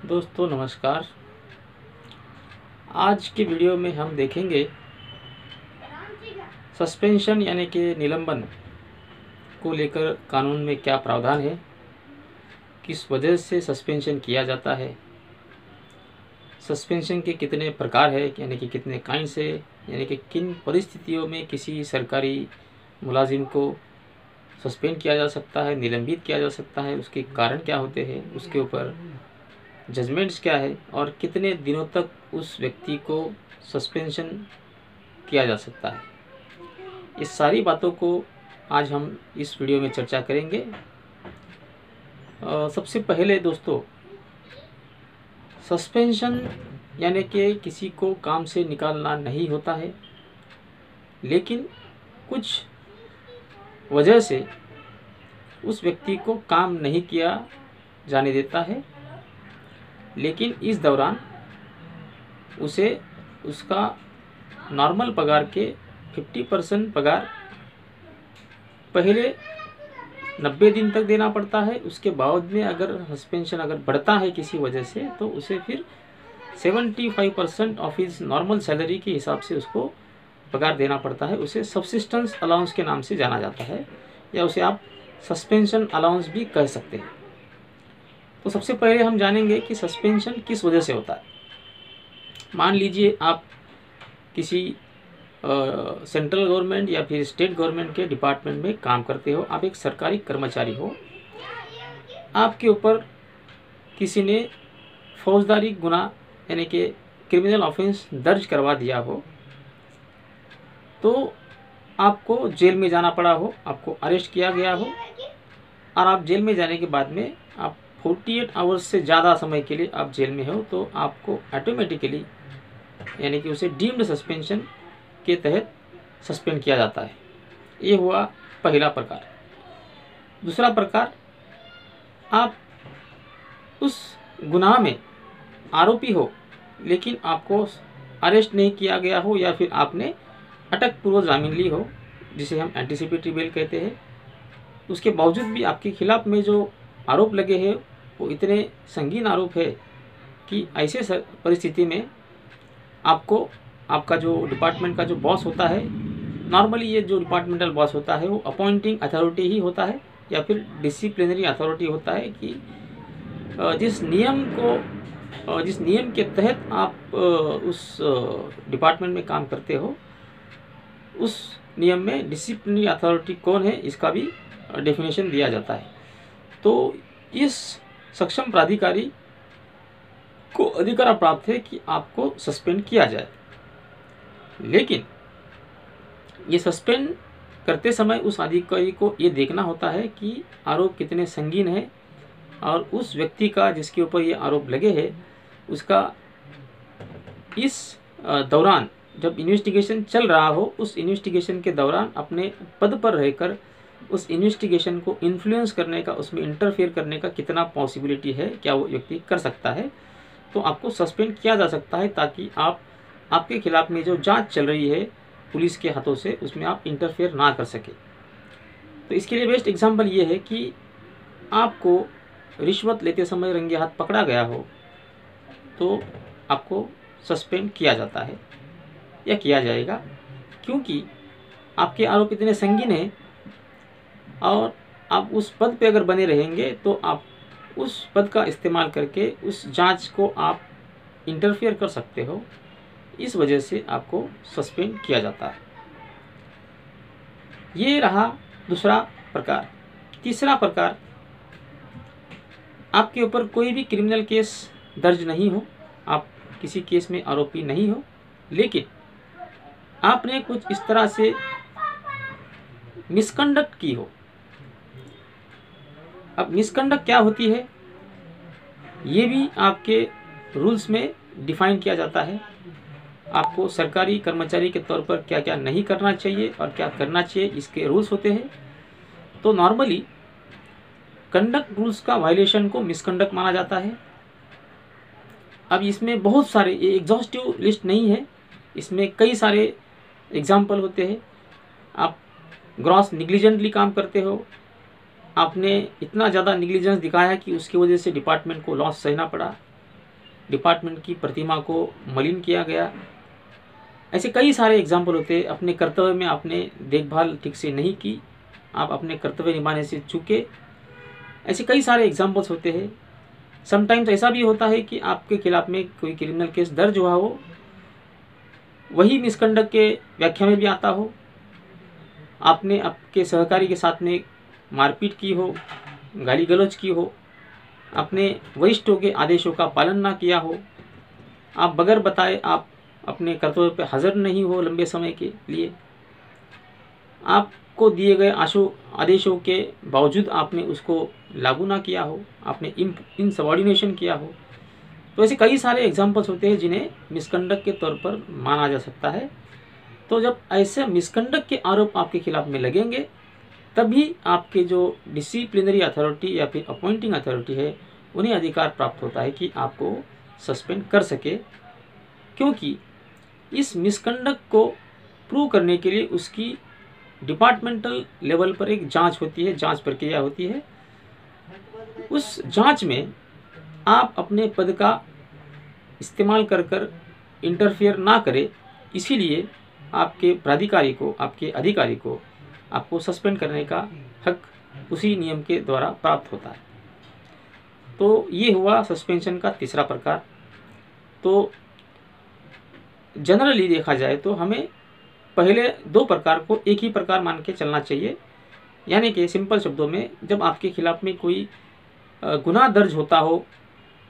दोस्तों नमस्कार। आज के वीडियो में हम देखेंगे सस्पेंशन यानी कि निलंबन को लेकर कानून में क्या प्रावधान है, किस वजह से सस्पेंशन किया जाता है, सस्पेंशन के कितने प्रकार है यानी कि कितने काइंड से, यानी कि किन परिस्थितियों में किसी सरकारी मुलाजिम को सस्पेंड किया जा सकता है, निलंबित किया जा सकता है, उसके कारण क्या होते हैं, उसके ऊपर जजमेंट्स क्या है और कितने दिनों तक उस व्यक्ति को सस्पेंशन किया जा सकता है। इस सारी बातों को आज हम इस वीडियो में चर्चा करेंगे। सबसे पहले दोस्तों, सस्पेंशन यानी कि किसी को काम से निकालना नहीं होता है, लेकिन कुछ वजह से उस व्यक्ति को काम नहीं किया जाने देता है, लेकिन इस दौरान उसे उसका नॉर्मल पगार के 50% पगार पहले 90 दिन तक देना पड़ता है। उसके बाद में अगर सस्पेंशन अगर बढ़ता है किसी वजह से, तो उसे फिर 75% ऑफ हिज नॉर्मल सैलरी के हिसाब से उसको पगार देना पड़ता है। उसे सब्सिस्टेंस अलाउंस के नाम से जाना जाता है, या उसे आप सस्पेंशन अलाउंस भी कह सकते हैं। तो सबसे पहले हम जानेंगे कि सस्पेंशन किस वजह से होता है। मान लीजिए आप किसी सेंट्रल गवर्नमेंट या फिर स्टेट गवर्नमेंट के डिपार्टमेंट में काम करते हो, आप एक सरकारी कर्मचारी हो, आपके ऊपर किसी ने फौजदारी गुनाह यानी कि क्रिमिनल ऑफेंस दर्ज करवा दिया हो, तो आपको जेल में जाना पड़ा हो, आपको अरेस्ट किया गया हो, और आप जेल में जाने के बाद में आप 48 आवर्स से ज़्यादा समय के लिए आप जेल में हो, तो आपको ऑटोमेटिकली यानी कि उसे डीम्ड सस्पेंशन के तहत सस्पेंड किया जाता है। ये हुआ पहला प्रकार। दूसरा प्रकार, आप उस गुनाह में आरोपी हो, लेकिन आपको अरेस्ट नहीं किया गया हो, या फिर आपने अटक पूर्व जामीन ली हो, जिसे हम एंटीसिपेटरी बेल कहते हैं। उसके बावजूद भी आपके खिलाफ में जो आरोप लगे हैं वो इतने संगीन आरोप है कि ऐसे परिस्थिति में आपको आपका जो डिपार्टमेंट का जो बॉस होता है, नॉर्मली ये जो डिपार्टमेंटल बॉस होता है वो अपॉइंटिंग अथॉरिटी ही होता है, या फिर डिसिप्लिनरी अथॉरिटी होता है कि जिस नियम के तहत आप उस डिपार्टमेंट में काम करते हो, उस नियम में डिसिप्लिनरी अथॉरिटी कौन है इसका भी डेफिनेशन दिया जाता है। तो इस सक्षम प्राधिकारी को अधिकार प्राप्त है कि आपको सस्पेंड किया जाए, लेकिन ये सस्पेंड करते समय उस अधिकारी को ये देखना होता है कि आरोप कितने संगीन है, और उस व्यक्ति का जिसके ऊपर ये आरोप लगे हैं उसका इस दौरान जब इन्वेस्टिगेशन चल रहा हो, उस इन्वेस्टिगेशन के दौरान अपने पद पर रहकर उस इन्वेस्टिगेशन को इन्फ्लुएंस करने का, उसमें इंटरफेयर करने का कितना पॉसिबिलिटी है, क्या वो व्यक्ति कर सकता है, तो आपको सस्पेंड किया जा सकता है, ताकि आपके खिलाफ में जो जांच चल रही है पुलिस के हाथों से, उसमें आप इंटरफेयर ना कर सके। तो इसके लिए बेस्ट एग्जांपल ये है कि आपको रिश्वत लेते समय रंगे हाथ पकड़ा गया हो, तो आपको सस्पेंड किया जाता है या किया जाएगा, क्योंकि आपके आरोप इतने संगीन हैं, और आप उस पद पे अगर बने रहेंगे तो आप उस पद का इस्तेमाल करके उस जांच को आप इंटरफेयर कर सकते हो। इस वजह से आपको सस्पेंड किया जाता है। ये रहा दूसरा प्रकार। तीसरा प्रकार, आपके ऊपर कोई भी क्रिमिनल केस दर्ज नहीं हो, आप किसी केस में आरोपी नहीं हो, लेकिन आपने कुछ इस तरह से मिसकंडक्ट की हो। अब मिसकंडक्ट क्या होती है, ये भी आपके रूल्स में डिफाइन किया जाता है। आपको सरकारी कर्मचारी के तौर पर क्या क्या नहीं करना चाहिए और क्या करना चाहिए, इसके रूल्स होते हैं। तो नॉर्मली कंडक्ट रूल्स का वायलेशन को मिसकंडक्ट माना जाता है। अब इसमें बहुत सारे, ये एग्जॉस्टिव लिस्ट नहीं है, इसमें कई सारे एग्जाम्पल होते हैं। आप ग्रॉस निग्लिजेंटली काम करते हो, आपने इतना ज़्यादा निग्लिजेंस दिखाया कि उसकी वजह से डिपार्टमेंट को लॉस सहना पड़ा, डिपार्टमेंट की प्रतिमा को मलिन किया गया। ऐसे कई सारे एग्जाम्पल होते हैं। अपने कर्तव्य में आपने देखभाल ठीक से नहीं की, आप अपने कर्तव्य निभाने से चूके। ऐसे कई सारे एग्जाम्पल्स होते हैं। समटाइम्स ऐसा भी होता है कि आपके खिलाफ में कोई क्रिमिनल केस दर्ज हुआ हो, वही मिसकंडक्ट के व्याख्या में भी आता हो। आपने आपके सहकारी के साथ में मारपीट की हो, गाली गलौज की हो, आपने वरिष्ठों के आदेशों का पालन ना किया हो, आप बगैर बताए आप अपने कर्तव्य पर हाजिर नहीं हो लंबे समय के लिए, आपको दिए गए आदेशों के बावजूद आपने उसको लागू ना किया हो, आपने इनसबऑर्डिनेशन किया हो। तो ऐसे कई सारे एग्जाम्पल्स होते हैं जिन्हें मिसकंडक्ट के तौर पर माना जा सकता है। तो जब ऐसे मिसकंडक्ट के आरोप आपके खिलाफ में लगेंगे, तभी आपके जो डिसिप्लिनरी अथॉरिटी या फिर अपॉइंटिंग अथॉरिटी है, उन्हें अधिकार प्राप्त होता है कि आपको सस्पेंड कर सके, क्योंकि इस मिसकंडक्ट को प्रूव करने के लिए उसकी डिपार्टमेंटल लेवल पर एक जांच होती है, जांच प्रक्रिया होती है। उस जांच में आप अपने पद का इस्तेमाल कर इंटरफियर ना करें, इसीलिए आपके प्राधिकारी को, आपके अधिकारी को आपको सस्पेंड करने का हक उसी नियम के द्वारा प्राप्त होता है। तो ये हुआ सस्पेंशन का तीसरा प्रकार। तो जनरली देखा जाए तो हमें पहले दो प्रकार को एक ही प्रकार मान के चलना चाहिए। यानी कि सिंपल शब्दों में, जब आपके खिलाफ में कोई गुनाह दर्ज होता हो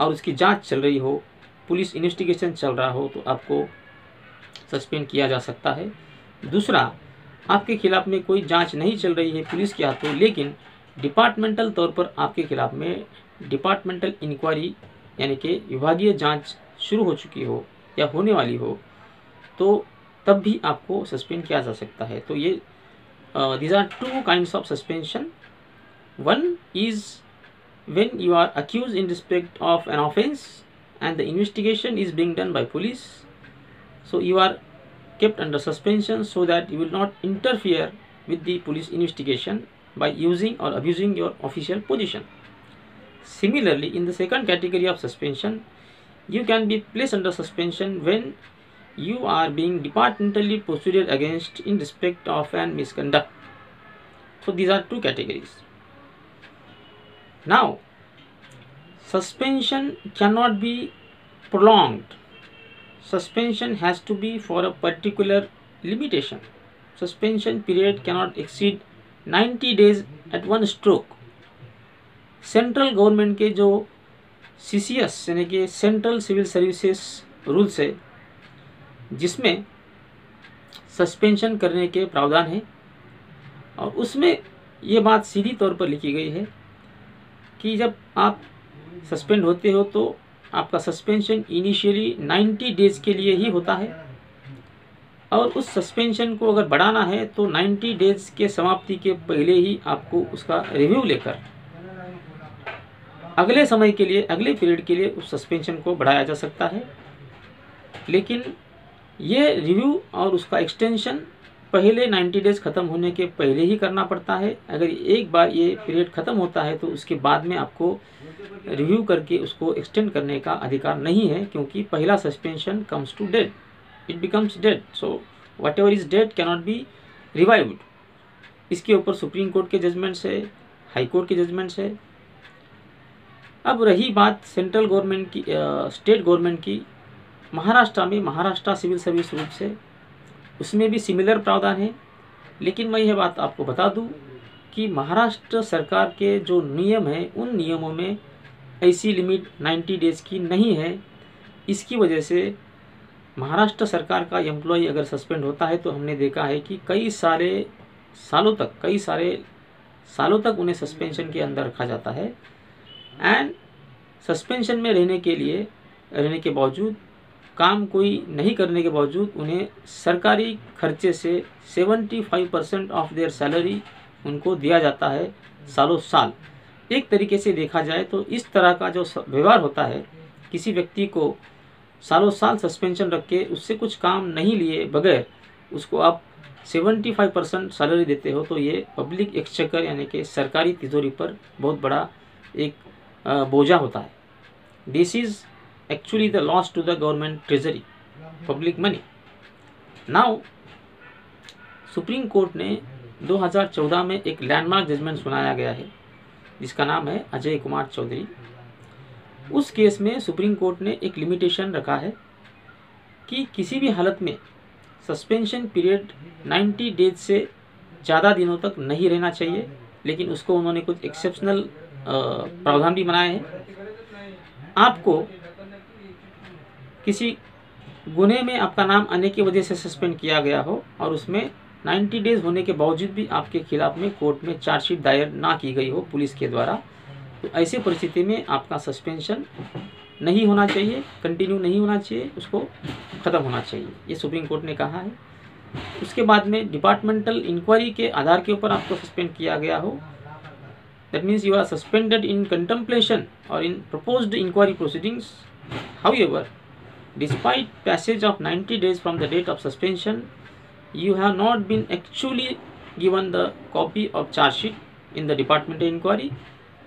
और उसकी जांच चल रही हो, पुलिस इन्वेस्टिगेशन चल रहा हो, तो आपको सस्पेंड किया जा सकता है। दूसरा, आपके खिलाफ में कोई जांच नहीं चल रही है पुलिस के हाथों, लेकिन डिपार्टमेंटल तौर पर आपके खिलाफ में डिपार्टमेंटल इंक्वायरी यानी कि विभागीय जांच शुरू हो चुकी हो या होने वाली हो, तो तब भी आपको सस्पेंड किया जा सकता है। तो ये these are two kinds of suspension. One is when you are accused in respect of an offense and the investigation is being done by police, so you are kept under suspension so that you will not interfere with the police investigation by using or abusing your official position. Similarly, in the second category of suspension, you can be placed under suspension when you are being departmentally proceeded against in respect of an misconduct. So these are two categories. Now, suspension cannot be prolonged. Suspension has to be for a particular limitation. Suspension period cannot exceed 90 days at one stroke. Central government के जो CCS यानी कि central civil services rules है, जिसमें suspension करने के प्रावधान है, और उसमें ये बात सीधी तौर पर लिखी गई है कि जब आप सस्पेंड होते हो तो आपका सस्पेंशन इनिशियली 90 डेज के लिए ही होता है, और उस सस्पेंशन को अगर बढ़ाना है तो 90 डेज के समाप्ति के पहले ही आपको उसका रिव्यू लेकर अगले समय के लिए, अगले पीरियड के लिए उस सस्पेंशन को बढ़ाया जा सकता है। लेकिन ये रिव्यू और उसका एक्सटेंशन पहले 90 डेज ख़त्म होने के पहले ही करना पड़ता है। अगर एक बार ये पीरियड ख़त्म होता है तो उसके बाद में आपको रिव्यू करके उसको एक्सटेंड करने का अधिकार नहीं है, क्योंकि पहला suspension comes to dead, it becomes dead. So whatever is dead cannot be revived. इसके ऊपर सुप्रीम कोर्ट के जजमेंट्स है, हाई कोर्ट के जजमेंट्स है। अब रही बात सेंट्रल गवर्नमेंट की, स्टेट गवर्नमेंट की, महाराष्ट्र में महाराष्ट्र सिविल सर्विस रूल से, उसमें भी सिमिलर प्रावधान है। लेकिन मैं यह बात आपको बता दूं कि महाराष्ट्र सरकार के जो नियम हैं, उन नियमों में ऐसी लिमिट 90 डेज़ की नहीं है। इसकी वजह से महाराष्ट्र सरकार का एम्प्लॉय अगर सस्पेंड होता है तो हमने देखा है कि कई सारे सालों तक उन्हें सस्पेंशन के अंदर रखा जाता है। एंड सस्पेंशन में रहने के बावजूद, काम कोई नहीं करने के बावजूद उन्हें सरकारी खर्चे से 75% ऑफ देयर सैलरी उनको दिया जाता है सालों साल। एक तरीके से देखा जाए तो इस तरह का जो व्यवहार होता है, किसी व्यक्ति को सालों साल सस्पेंशन रख के उससे कुछ काम नहीं लिए बगैर उसको आप 75% सैलरी देते हो, तो ये पब्लिक एक्सचेकर यानी कि सरकारी तिजोरी पर बहुत बड़ा एक बोझा होता है। This is actually the loss to the government treasury, public money. Now supreme court ने 2014 में एक लैंडमार्क जजमेंट सुनाया गया है जिसका नाम है अजय कुमार चौधरी। उस केस में सुप्रीम कोर्ट ने एक लिमिटेशन रखा है कि किसी भी हालत में सस्पेंशन पीरियड 90 डेज से ज़्यादा दिनों तक नहीं रहना चाहिए, लेकिन उसको उन्होंने कुछ एक्सेप्शनल प्रावधान भी बनाए हैं। आपको किसी गुने में आपका नाम आने की वजह से सस्पेंड किया गया हो और उसमें 90 डेज होने के बावजूद भी आपके खिलाफ में कोर्ट में चार्जशीट दायर ना की गई हो पुलिस के द्वारा, तो ऐसी परिस्थिति में आपका सस्पेंशन नहीं होना चाहिए, कंटिन्यू नहीं होना चाहिए, उसको ख़त्म होना चाहिए, ये सुप्रीम कोर्ट ने कहा है। उसके बाद में डिपार्टमेंटल इंक्वायरी के आधार के ऊपर आपको सस्पेंड किया गया हो, that means you are suspended in contemplation or in proposed inquiry proceedings. However, despite passage of 90 days from the date of suspension, you have not been actually given the copy of charge sheet in the departmental inquiry,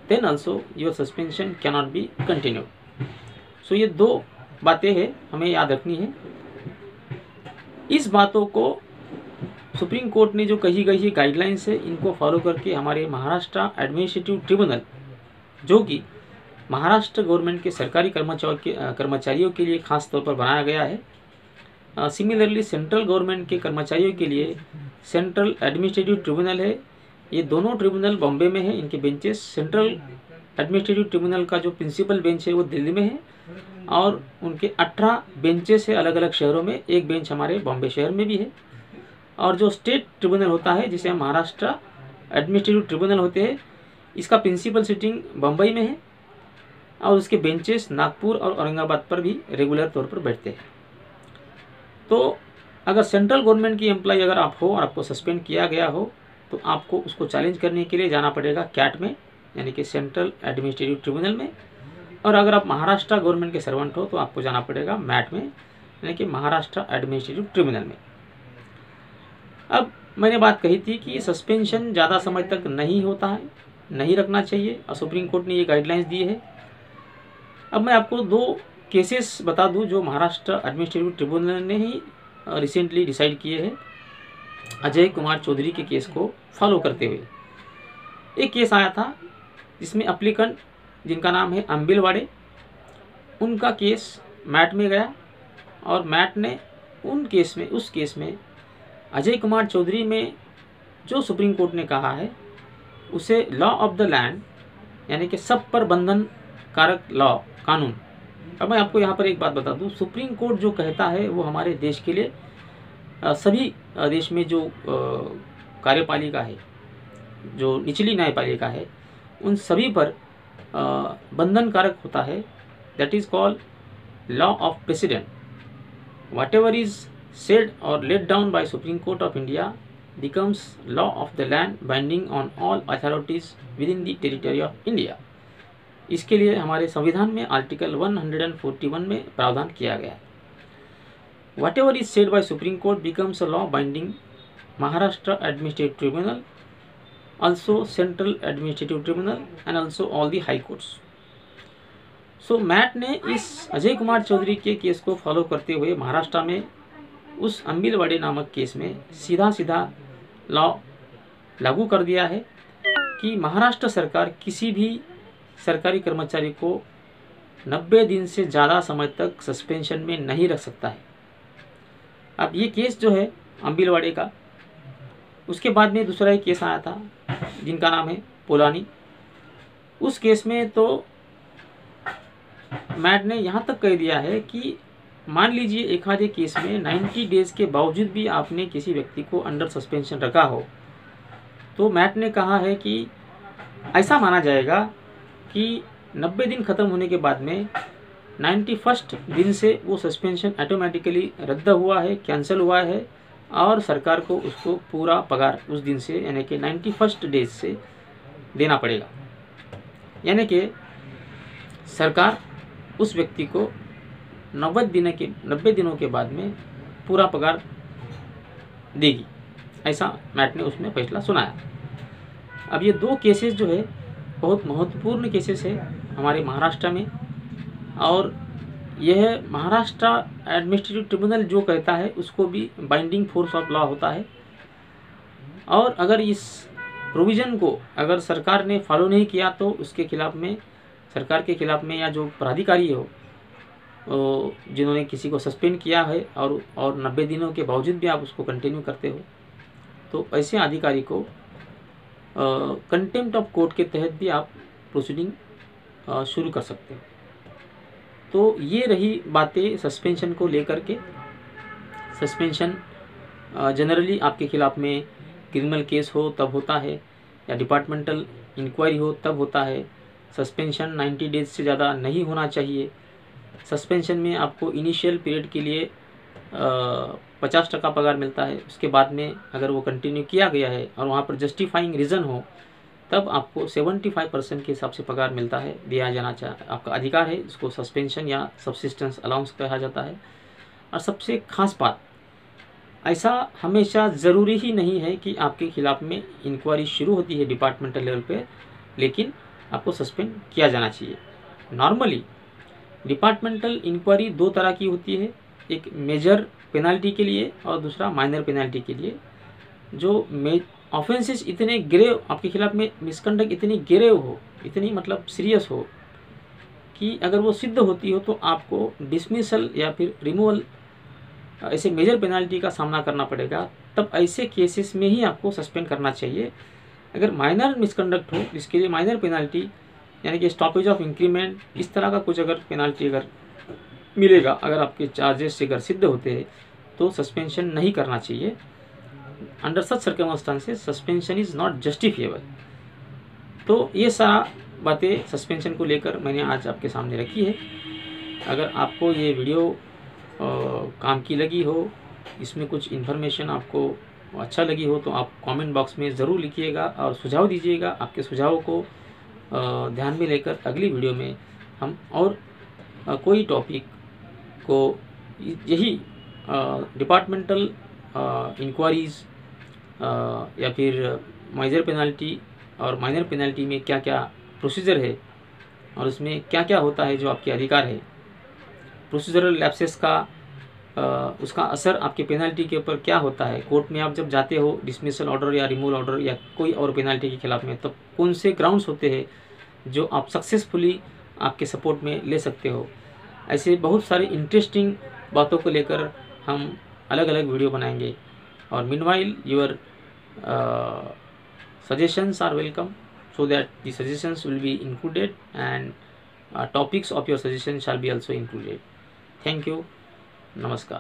then also your suspension cannot be continued. So ये दो बातें हैं हमें याद रखनी है। इस बातों को सुप्रीम कोर्ट ने जो कही गई है गाइडलाइंस है, इनको फॉलो करके हमारे महाराष्ट्र एडमिनिस्ट्रेटिव ट्रिब्यूनल, जो कि महाराष्ट्र गवर्नमेंट के सरकारी कर्मचारियों के लिए खास तौर पर बनाया गया है, सिमिलरली सेंट्रल गवर्नमेंट के कर्मचारियों के लिए सेंट्रल एडमिनिस्ट्रेटिव ट्रिब्यूनल है। ये दोनों ट्रिब्यूनल बॉम्बे में है, इनके बेंचेस। सेंट्रल एडमिनिस्ट्रेटिव ट्रिब्यूनल का जो प्रिंसिपल बेंच है वो दिल्ली में है और उनके 18 बेंचेस है अलग अलग शहरों में, एक बेंच हमारे बॉम्बे शहर में भी है। और जो स्टेट ट्रिब्यूनल होता है जिसे हम महाराष्ट्र एडमिनिस्ट्रेटिव ट्रिब्यूनल होते हैं, इसका प्रिंसिपल सिटिंग बम्बई में है और उसके बेंचेस नागपुर और औरंगाबाद पर भी रेगुलर तौर पर बैठते हैं। तो अगर सेंट्रल गवर्नमेंट की एम्प्लॉय अगर आप हो और आपको सस्पेंड किया गया हो, तो आपको उसको चैलेंज करने के लिए जाना पड़ेगा कैट में, यानी कि सेंट्रल एडमिनिस्ट्रेटिव ट्रिब्यूनल में। और अगर आप महाराष्ट्र गवर्नमेंट के सर्वेंट हो तो आपको जाना पड़ेगा मैट में, यानी कि महाराष्ट्र एडमिनिस्ट्रेटिव ट्रिब्यूनल में। अब मैंने बात कही थी कि सस्पेंशन ज़्यादा समय तक नहीं होता है, नहीं रखना चाहिए, और सुप्रीम कोर्ट ने ये गाइडलाइंस दी है। अब मैं आपको दो केसेस बता दूं जो महाराष्ट्र एडमिनिस्ट्रेटिव ट्रिब्यूनल ने ही रिसेंटली डिसाइड किए हैं अजय कुमार चौधरी के केस को फॉलो करते हुए। एक केस आया था जिसमें एप्लीकेंट जिनका नाम है अंबिलवाड़े, उनका केस मैट में गया और मैट ने उस केस में अजय कुमार चौधरी में जो सुप्रीम कोर्ट ने कहा है उसे लॉ ऑफ द लैंड, यानी कि सब पर बंधन कारक लॉ, कानून। अब मैं आपको यहाँ पर एक बात बता दूँ, सुप्रीम कोर्ट जो कहता है वो हमारे देश के लिए सभी देश में जो कार्यपालिका है, जो निचली न्यायपालिका है, उन सभी पर बंधन कारक होता है। That is called law of president. Whatever is said or laid down by Supreme Court of India becomes law of the land binding on all authorities within the territory of India. इसके लिए हमारे संविधान में article 141 में प्रावधान किया गया है। Whatever is said by Supreme Court becomes a law binding Maharashtra Administrative Tribunal, also Central Administrative Tribunal and also all the High Courts. So MAT ने इस अजय कुमार चौधरी के केस को फॉलो करते हुए महाराष्ट्र में उस अंबिलवाड़े नामक केस में सीधा लॉ लागू कर दिया है कि महाराष्ट्र सरकार किसी भी सरकारी कर्मचारी को 90 दिन से ज़्यादा समय तक सस्पेंशन में नहीं रख सकता है। अब ये केस जो है अंबिलवाड़े का, उसके बाद में दूसरा एक केस आया था जिनका नाम है पोलानी। उस केस में तो मैट ने यहाँ तक कह दिया है कि मान लीजिए एक आधे केस में 90 डेज के बावजूद भी आपने किसी व्यक्ति को अंडर सस्पेंशन रखा हो, तो मैट ने कहा है कि ऐसा माना जाएगा कि 90 दिन ख़त्म होने के बाद में 91st दिन से वो सस्पेंशन ऑटोमेटिकली रद्द हुआ है, कैंसिल हुआ है, और सरकार को उसको पूरा पगार उस दिन से यानी कि 91st डेज से देना पड़ेगा। यानी कि सरकार उस व्यक्ति को 90 दिनों के बाद में पूरा पगार देगी, ऐसा मैट ने उसमें फैसला सुनाया। अब ये दो केसेस जो है बहुत महत्वपूर्ण केसेस है हमारे महाराष्ट्र में, और यह महाराष्ट्र एडमिनिस्ट्रेटिव ट्रिब्यूनल जो कहता है उसको भी बाइंडिंग फोर्स ऑफ लॉ होता है। और अगर इस प्रोविज़न को अगर सरकार ने फॉलो नहीं किया तो उसके खिलाफ में, सरकार के खिलाफ में, या जो प्राधिकारी हो जिन्होंने किसी को सस्पेंड किया है और 90 दिनों के बावजूद भी आप उसको कंटिन्यू करते हो, तो ऐसे अधिकारी को कंटेम्प्ट ऑफ कोर्ट के तहत भी आप प्रोसीडिंग शुरू कर सकते हो। तो ये रही बातें सस्पेंशन को लेकर के। सस्पेंशन जनरली आपके खिलाफ में क्रिमिनल केस हो तब होता है, या डिपार्टमेंटल इंक्वायरी हो तब होता है। सस्पेंशन 90 डेज से ज़्यादा नहीं होना चाहिए। सस्पेंशन में आपको इनिशियल पीरियड के लिए 50% पगार मिलता है। उसके बाद में अगर वो कंटिन्यू किया गया है और वहाँ पर जस्टिफाइंग रीज़न हो तब आपको 75% के हिसाब से पगार मिलता है, दिया जाना चाहिए। आपका अधिकार है, इसको सस्पेंशन या सबसिस्टेंस अलाउंस कहा जाता है। और सबसे खास बात, ऐसा हमेशा ज़रूरी ही नहीं है कि आपके खिलाफ में इंक्वायरी शुरू होती है डिपार्टमेंटल लेवल पे, लेकिन आपको सस्पेंड किया जाना चाहिए। नॉर्मली डिपार्टमेंटल इंक्वायरी दो तरह की होती है, एक मेजर पेनल्टी के लिए और दूसरा माइनर पेनल्टी के लिए। जो ऑफेंसेस इतने ग्रेव आपके खिलाफ में, मिसकंडक्ट इतनी ग्रेव हो, इतनी मतलब सीरियस हो कि अगर वो सिद्ध होती हो तो आपको डिसमिसल या फिर रिमूवल, ऐसे मेजर पेनल्टी का सामना करना पड़ेगा। तब ऐसे केसेस में ही आपको सस्पेंड करना चाहिए। अगर माइनर मिसकंडक्ट हो जिसके लिए माइनर पेनल्टी यानी कि स्टॉपेज ऑफ इंक्रीमेंट, इस तरह का कुछ अगर पेनल्टी अगर मिलेगा, अगर आपके चार्जेस से अगर सिद्ध होते हैं तो सस्पेंशन नहीं करना चाहिए। Under such circumstances suspension is not justifiable. तो ये सारा बातें सस्पेंशन को लेकर मैंने आज आपके सामने रखी है। अगर आपको ये वीडियो काम की लगी हो, इसमें कुछ इन्फॉर्मेशन आपको अच्छा लगी हो, तो आप कमेंट बॉक्स में ज़रूर लिखिएगा और सुझाव दीजिएगा। आपके सुझावों को ध्यान में लेकर अगली वीडियो में हम और कोई टॉपिक को, यही डिपार्टमेंटल इंक्वायरीज़ या फिर मेजर पेनल्टी और माइनर पेनल्टी में क्या क्या प्रोसीजर है और उसमें क्या क्या होता है जो आपके अधिकार है, प्रोसीजरल लैप्सेस का उसका असर आपके पेनल्टी के ऊपर क्या होता है। कोर्ट में आप जब जाते हो डिसमिसल ऑर्डर या रिमूवल ऑर्डर या कोई और पेनल्टी के खिलाफ में, तब कौन से ग्राउंड्स होते हैं जो आप सक्सेसफुली आपके सपोर्ट में ले सकते हो। ऐसे बहुत सारे इंटरेस्टिंग बातों को लेकर हम अलग अलग वीडियो बनाएंगे। और meanwhile your suggestions are welcome, so that the suggestions will be included and topics of your suggestion shall be also included. Thank you. Namaskar.